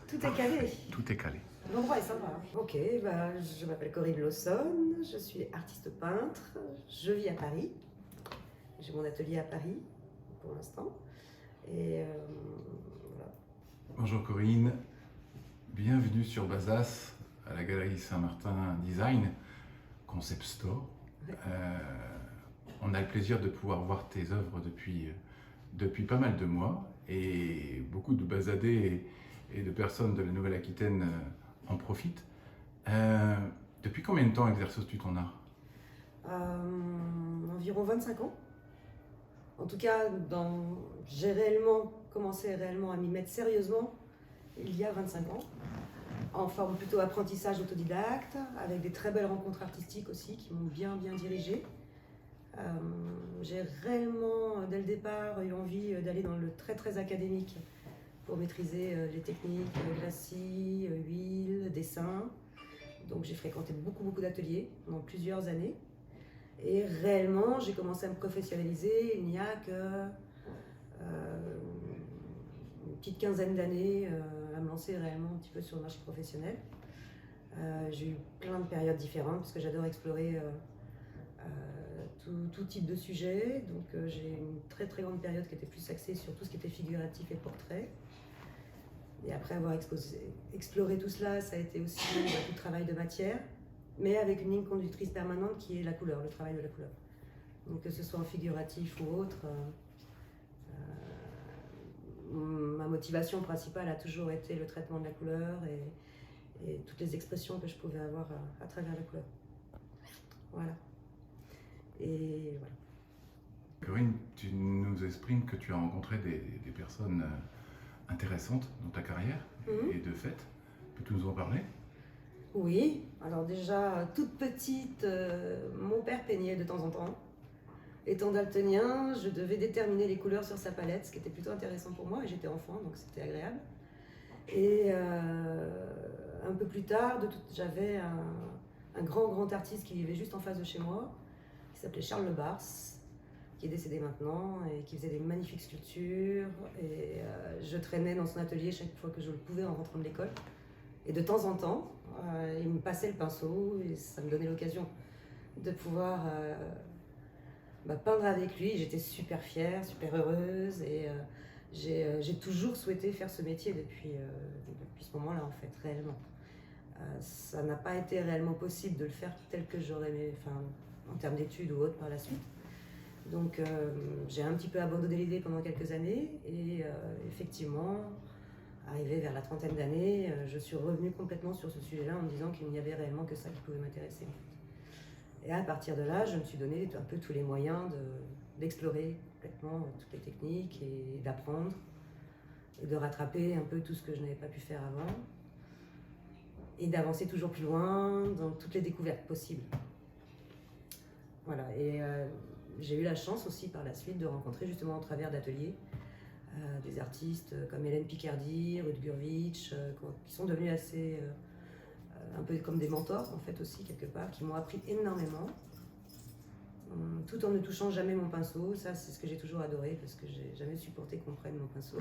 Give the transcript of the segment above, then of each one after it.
Tout est calé. Tout est calé. L'endroit est sympa. Ok, je m'appelle Corinne Lawson, je suis artiste peintre, je vis à Paris. J'ai mon atelier à Paris pour l'instant. Et voilà. Bonjour Corinne, bienvenue sur Bazas, à la Galerie Saint-Martin Design, Concept Store. On a le plaisir de pouvoir voir tes œuvres depuis pas mal de mois et beaucoup de basadés et de personnes de la Nouvelle-Aquitaine en profitent. Depuis combien de temps exerces-tu ton art? Environ 25 ans. En tout cas, j'ai commencé à m'y mettre sérieusement il y a 25 ans, en forme plutôt apprentissage autodidacte, avec des très belles rencontres artistiques aussi qui m'ont bien dirigée. J'ai réellement, dès le départ, eu envie d'aller dans le très académique pour maîtriser les techniques glacis, huile, dessin. Donc j'ai fréquenté beaucoup d'ateliers pendant plusieurs années. Et réellement, j'ai commencé à me professionnaliser il n'y a que une petite quinzaine d'années à me lancer réellement un petit peu sur le marché professionnel. J'ai eu plein de périodes différentes parce que j'adore explorer tout type de sujet. Donc j'ai une très grande période qui était plus axée sur tout ce qui était figuratif et portrait. Et après avoir exploré tout cela, ça a été aussi tout le travail de matière, mais avec une ligne conductrice permanente qui est la couleur, le travail de la couleur. Donc que ce soit en figuratif ou autre, ma motivation principale a toujours été le traitement de la couleur et toutes les expressions que je pouvais avoir à travers la couleur. Voilà. Et voilà. Corinne, tu nous exprimes que tu as rencontré des personnes intéressantes dans ta carrière et de fait. Peux-tu nous en parler? Oui, alors déjà, toute petite, mon père peignait de temps en temps. Étant daltonien, je devais déterminer les couleurs sur sa palette, ce qui était plutôt intéressant pour moi, et j'étais enfant, donc c'était agréable. Et un peu plus tard, j'avais un grand artiste qui vivait juste en face de chez moi, qui s'appelait Charles Le Bars, qui est décédé maintenant, et qui faisait des magnifiques sculptures. Et je traînais dans son atelier chaque fois que je le pouvais en rentrant de l'école. Et de temps en temps, il me passait le pinceau et ça me donnait l'occasion de pouvoir peindre avec lui. J'étais super fière, super heureuse et j'ai toujours souhaité faire ce métier depuis ce moment-là en fait, réellement. Ça n'a pas été réellement possible de le faire tel que j'aurais aimé, en termes d'études ou autre par la suite. Donc j'ai un petit peu abandonné l'idée pendant quelques années et effectivement, arrivé vers la trentaine d'années, je suis revenue complètement sur ce sujet-là en me disant qu'il n'y avait réellement que ça qui pouvait m'intéresser. Et à partir de là, je me suis donné un peu tous les moyens d'explorer complètement toutes les techniques et d'apprendre et de rattraper un peu tout ce que je n'avais pas pu faire avant et d'avancer toujours plus loin dans toutes les découvertes possibles. Voilà, et j'ai eu la chance aussi par la suite de rencontrer justement au travers d'ateliers des artistes comme Hélène Picardy, Ruth Gurvitch, qui sont devenus assez un peu comme des mentors en fait aussi quelque part, qui m'ont appris énormément, tout en ne touchant jamais mon pinceau. Ça c'est ce que j'ai toujours adoré parce que j'ai jamais supporté qu'on prenne mon pinceau.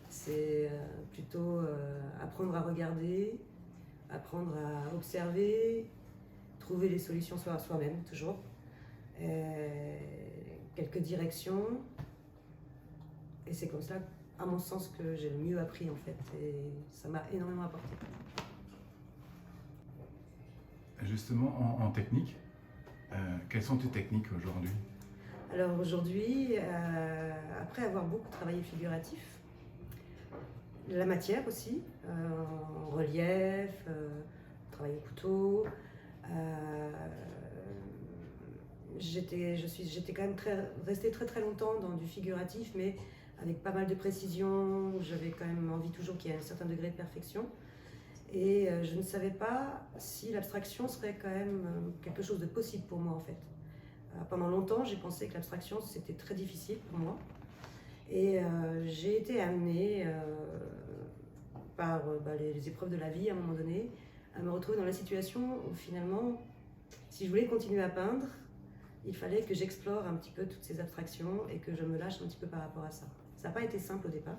c'est plutôt apprendre à regarder, apprendre à observer, trouver les solutions soi-même toujours. Quelques directions et c'est comme ça, à mon sens, que j'ai le mieux appris en fait et ça m'a énormément apporté. Justement, en technique, quelles sont tes techniques aujourd'hui? Alors aujourd'hui, après avoir beaucoup travaillé figuratif, la matière aussi, en relief, travail au couteau, j'étais quand même restée très longtemps dans du figuratif, mais avec pas mal de précision. J'avais quand même envie toujours qu'il y ait un certain degré de perfection. Et je ne savais pas si l'abstraction serait quand même quelque chose de possible pour moi en fait. Pendant longtemps, j'ai pensé que l'abstraction c'était très difficile pour moi. Et j'ai été amenée par les épreuves de la vie à un moment donné à me retrouver dans la situation où finalement, si je voulais continuer à peindre, il fallait que j'explore un petit peu toutes ces abstractions et que je me lâche un petit peu par rapport à ça. Ça n'a pas été simple au départ.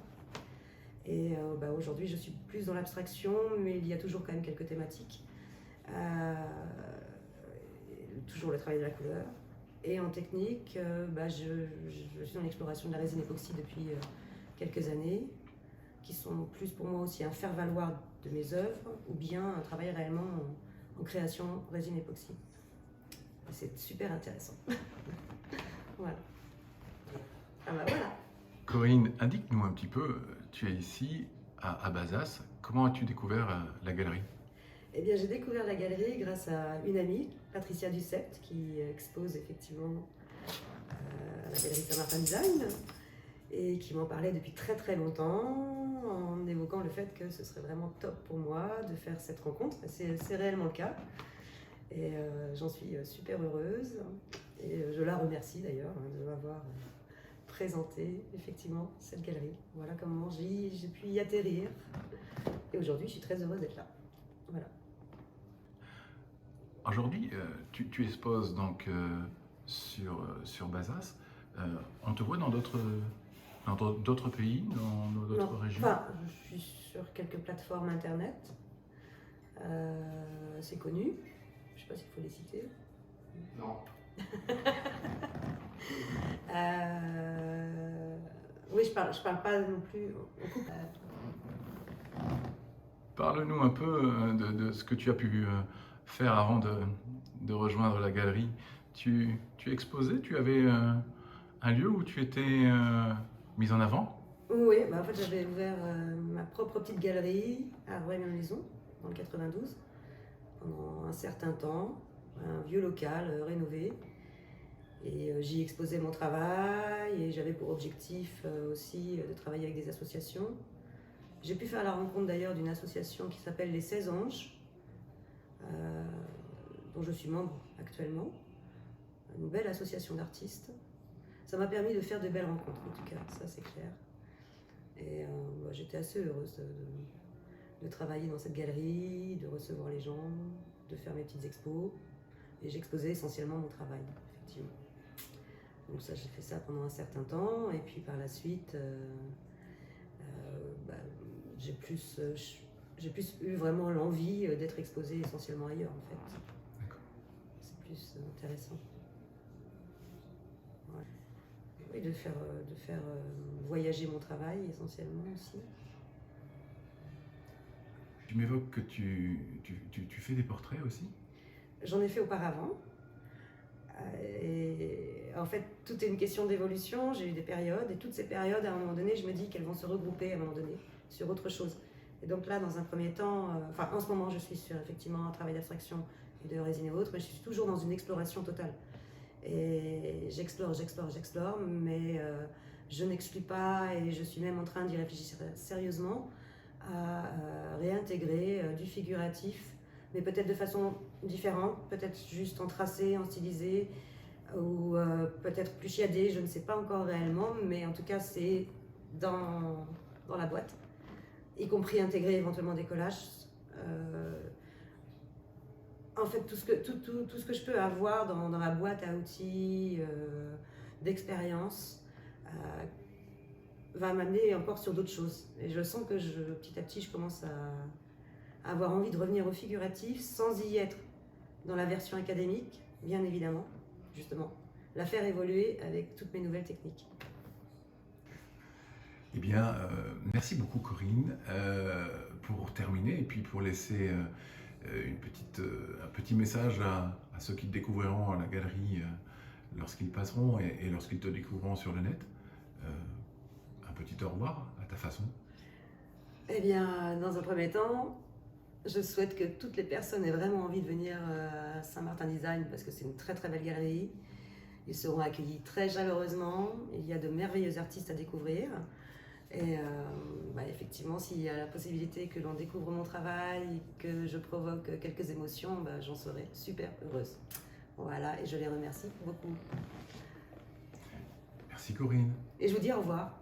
Et aujourd'hui, je suis plus dans l'abstraction, mais il y a toujours quand même quelques thématiques. Toujours le travail de la couleur. Et en technique, je suis dans l'exploration de la résine époxy depuis quelques années, qui sont plus pour moi aussi un faire-valoir de mes œuvres, ou bien un travail réellement en création résine époxy. Et c'est super intéressant. Voilà. Ah bah voilà. Corinne, indique-nous un petit peu, tu es ici à Bazas. Comment as-tu découvert la galerie? Eh bien, j'ai découvert la galerie grâce à une amie, Patricia Ducept, qui expose effectivement à la galerie Saint-Martin Design et qui m'en parlait depuis très très longtemps en évoquant le fait que ce serait vraiment top pour moi de faire cette rencontre. C'est réellement le cas et j'en suis super heureuse et je la remercie d'ailleurs de m'avoir présenté effectivement cette galerie. Voilà comment j'ai pu y atterrir et aujourd'hui je suis très heureuse d'être là. Voilà. Aujourd'hui, tu exposes donc sur Bazas. On te voit dans d'autres pays, dans d'autres régions? Enfin, je suis sur quelques plateformes internet. C'est connu. Je ne sais pas s'il faut les citer. Non. Oui, je parle pas non plus. Parle-nous un peu de ce que tu as pu faire avant de rejoindre la galerie. Tu exposais, tu avais un lieu où tu étais mise en avant? Oui, en fait j'avais ouvert ma propre petite galerie à Rueil-Malmaison, dans le 92, pendant un certain temps, un vieux local rénové. Et j'y exposais mon travail et j'avais pour objectif aussi de travailler avec des associations. J'ai pu faire la rencontre d'ailleurs d'une association qui s'appelle les 16 Anges, dont je suis membre actuellement, une belle association d'artistes. Ça m'a permis de faire de belles rencontres en tout cas, ça c'est clair. Et j'étais assez heureuse de travailler dans cette galerie, de recevoir les gens, de faire mes petites expos. Et j'exposais essentiellement mon travail, effectivement. Donc ça, j'ai fait ça pendant un certain temps, et puis par la suite, j'ai plus eu vraiment l'envie d'être exposée essentiellement ailleurs, en fait. D'accord. C'est plus intéressant. Ouais. Oui, de faire voyager mon travail essentiellement aussi. Tu m'évoques que tu fais des portraits aussi? J'en ai fait auparavant. Et en fait, tout est une question d'évolution. J'ai eu des périodes, et toutes ces périodes, à un moment donné, je me dis qu'elles vont se regrouper à un moment donné sur autre chose. Et donc là, dans un premier temps, en ce moment, je suis sur effectivement un travail d'abstraction et de résine et autres, mais je suis toujours dans une exploration totale. Et j'explore, mais je n'exclus pas, et je suis même en train d'y réfléchir sérieusement, à réintégrer du figuratif, mais peut-être de façon différente, peut-être juste en tracé, en stylisé, ou peut-être plus chiadé, je ne sais pas encore réellement, mais en tout cas c'est dans la boîte, y compris intégrer éventuellement des collages. En fait, tout ce que je peux avoir dans ma boîte à outils d'expérience va m'amener encore sur d'autres choses. Et je sens que petit à petit, je commence à avoir envie de revenir au figuratif sans y être dans la version académique, bien évidemment, justement. La faire évoluer avec toutes mes nouvelles techniques. Eh bien, merci beaucoup Corinne. Pour terminer et puis pour laisser un petit message à ceux qui te découvriront à la galerie lorsqu'ils passeront et lorsqu'ils te découvriront sur le net, un petit au revoir à ta façon. Eh bien, dans un premier temps, je souhaite que toutes les personnes aient vraiment envie de venir à Saint-Martin Design parce que c'est une très très belle galerie. Ils seront accueillis très chaleureusement, il y a de merveilleux artistes à découvrir. Et effectivement, s'il y a la possibilité que l'on découvre mon travail, que je provoque quelques émotions, j'en serai super heureuse. Voilà, et je les remercie beaucoup. Merci Corinne. Et je vous dis au revoir.